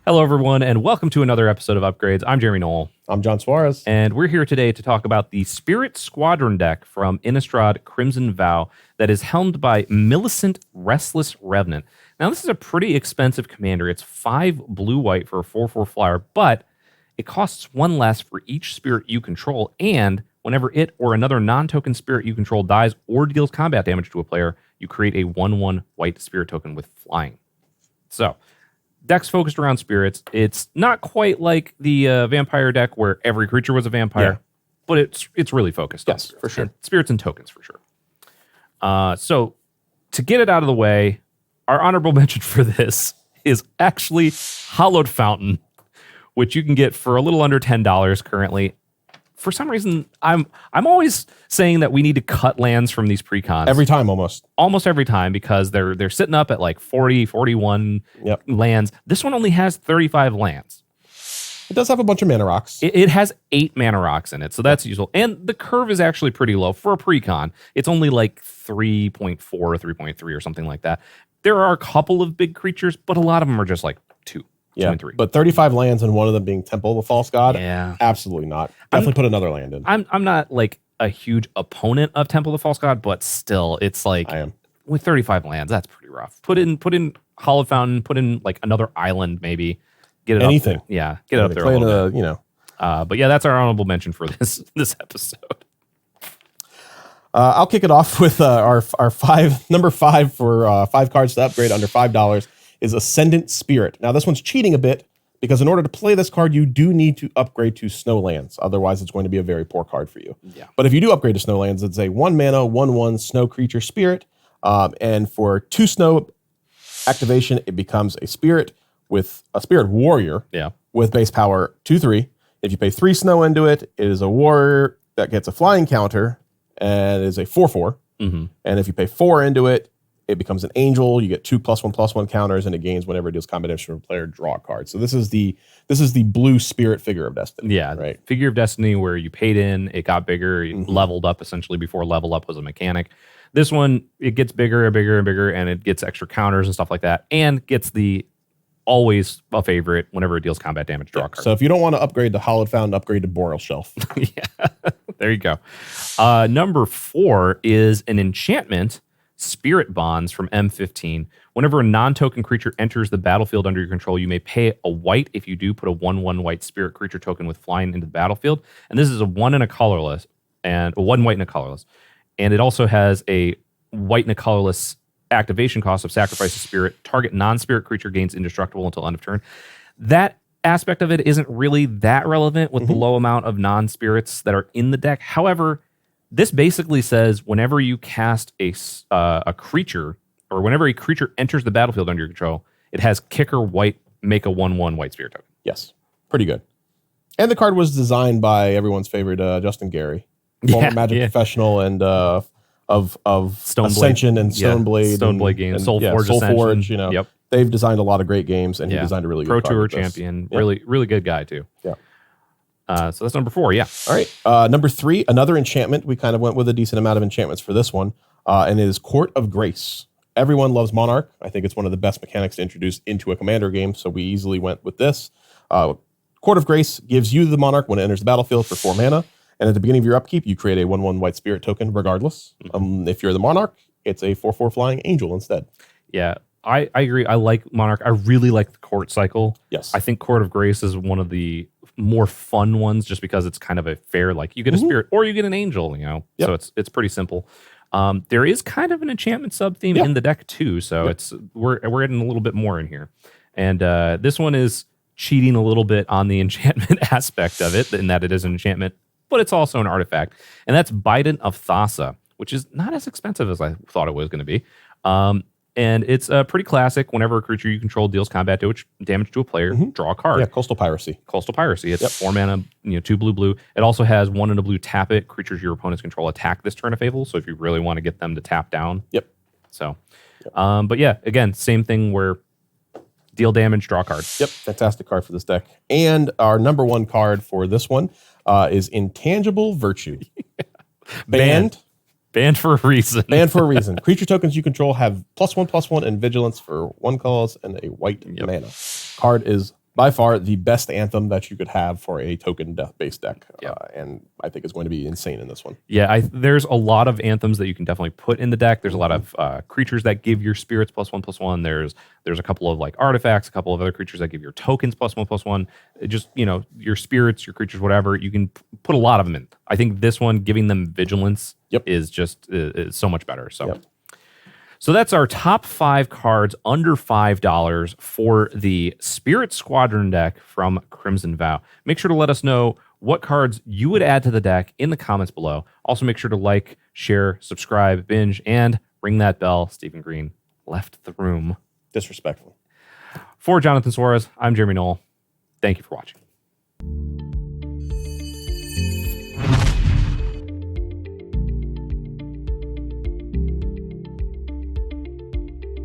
Hello, everyone, and welcome to another episode of Upgrades. I'm Jeremy Knoll. I'm John Suarez. And we're here today to talk about the Spirit Squadron deck from Innistrad Crimson Vow that is helmed by Millicent Restless Revenant. Now, this is a pretty expensive commander. It's 5 blue-white for a 4/4 flyer, but it costs 1 less for each spirit you control, and whenever it or another non-token spirit you control dies or deals combat damage to a player, you create a 1/1 white spirit token with flying. So, deck's focused around spirits. It's not quite like the vampire deck where every creature was a vampire, but it's really focused. Yes, for sure. And spirits and tokens for sure. So to get it out of the way, our honorable mention for this is actually Hallowed Fountain, which you can get for a little under $10 currently. For some reason, I'm always saying that we need to cut lands from these precons. Every time, almost Every time, because they're sitting up at like 40, 41 lands. This one only has 35 lands. It does have a bunch of mana rocks. It has 8 mana rocks in it, so that's useful. And the curve is actually pretty low for a precon. It's only like 3.4 or 3.3 or something like that. There are a couple of big creatures, but a lot of them are just like 2. Yeah, 3. but 35 lands and one of them being Temple of the False God? Yeah. Absolutely not. Definitely put another land in. I'm not like a huge opponent of Temple of the False God, but still, it's like I am. With 35 lands, that's pretty rough. Put in Hallowed Fountain, put in like another island maybe. Get it Anything. Up there. Yeah, get it up there a little bit. But yeah, that's our honorable mention for this episode. I'll kick it off with our number 5 for 5 cards to upgrade under $5 is Ascendant Spirit. Now, this one's cheating a bit because in order to play this card, you do need to upgrade to Snowlands. Otherwise, it's going to be a very poor card for you. Yeah. But if you do upgrade to Snowlands, it's a 1 mana, 1/1 snow creature spirit. And for 2 snow activation, it becomes a spirit with a spirit warrior with base power 2/3. If you pay 3 snow into it, it is a warrior that gets a flying counter and is a 4/4. Mm-hmm. And if you pay 4 into it, it becomes an angel. You get 2 +1/+1 counters, and it gains whenever it deals combat damage to a player. Draw a card. So this is the blue spirit figure of destiny. Yeah, right. Figure of destiny where you paid in, it got bigger, it leveled up essentially before level up was a mechanic. This one, it gets bigger and bigger and bigger, and it gets extra counters and stuff like that, and gets the always a favorite whenever it deals combat damage. Draw a card. So if you don't want to upgrade to Hallowed Fountain, upgrade to Boreal Shelf. Yeah, there you go. Number 4 is an enchantment. Spirit Bonds from M15. Whenever a non-token creature enters the battlefield under your control, you may pay a white. If you do, put a 1/1 white spirit creature token with flying into the battlefield. And this is a 1 and a colorless, and a 1 white and a colorless. And it also has a white and a colorless activation cost of sacrifice a spirit. Target non-spirit creature gains indestructible until end of turn. That aspect of it isn't really that relevant with the low amount of non-spirits that are in the deck. However, this basically says whenever you cast a creature, or whenever a creature enters the battlefield under your control, it has kicker white, make a 1/1 white spirit token. Yes, pretty good. And the card was designed by everyone's favorite Justin Gary, former Magic professional and of Stoneblade. Ascension and Stoneblade. Stoneblade games, Soulforge, Soulforge, you know. They've designed a lot of great games, and he designed a really good Pro card Tour champion. Really, really good guy too. Yeah. So that's number 4. Yeah. All right. Number 3, another enchantment. We kind of went with a decent amount of enchantments for this one, and it is Court of Grace. Everyone loves Monarch. I think it's one of the best mechanics to introduce into a commander game, so we easily went with this. Court of Grace gives you the Monarch when it enters the battlefield for 4 mana, and at the beginning of your upkeep, you create a 1/1 white spirit token regardless. If you're the Monarch, it's a 4/4 flying angel instead. Yeah. I agree. I like Monarch. I really like the Court cycle. Yes. I think Court of Grace is one of the more fun ones just because it's kind of a fair, like you get a spirit or you get an angel, you know. So it's pretty simple. There is kind of an enchantment sub theme in the deck too, so it's we're getting a little bit more in here. And this one is cheating a little bit on the enchantment aspect of it, in that it is an enchantment, but it's also an artifact. And that's Bident of Thassa, which is not as expensive as I thought it was going to be. And it's pretty classic. Whenever a creature you control deals combat damage to a player, draw a card. Yeah, Coastal Piracy. Coastal Piracy. It's 4 mana, 2 blue. It also has 1 and a blue, tap it. Creatures your opponents control attack this turn of Fable. So if you really want to get them to tap down. So, but yeah, again, same thing where deal damage, draw a card. Fantastic card for this deck. And our number 1 card for this one is Intangible Virtue. Banned. Banned for a reason. Banned for a reason. Creature tokens you control have +1/+1 and vigilance for 1 colors and a white mana. Card is by far the best Anthem that you could have for a token based deck. Yep. And I think it's going to be insane in this one. Yeah, there's a lot of anthems that you can definitely put in the deck. There's a lot of creatures that give your spirits +1/+1. There's a couple of like artifacts, a couple of other creatures that give your tokens +1/+1. It just, your spirits, your creatures, whatever. You can put a lot of them in. I think this one, giving them vigilance, is just is so much better. So. So that's our top 5 cards under $5 for the Spirit Squadron deck from Crimson Vow. Make sure to let us know what cards you would add to the deck in the comments below. Also, make sure to like, share, subscribe, binge, and ring that bell. Stephen Green left the room. Disrespectful. For Jonathan Suarez, I'm Jeremy Knoll. Thank you for watching.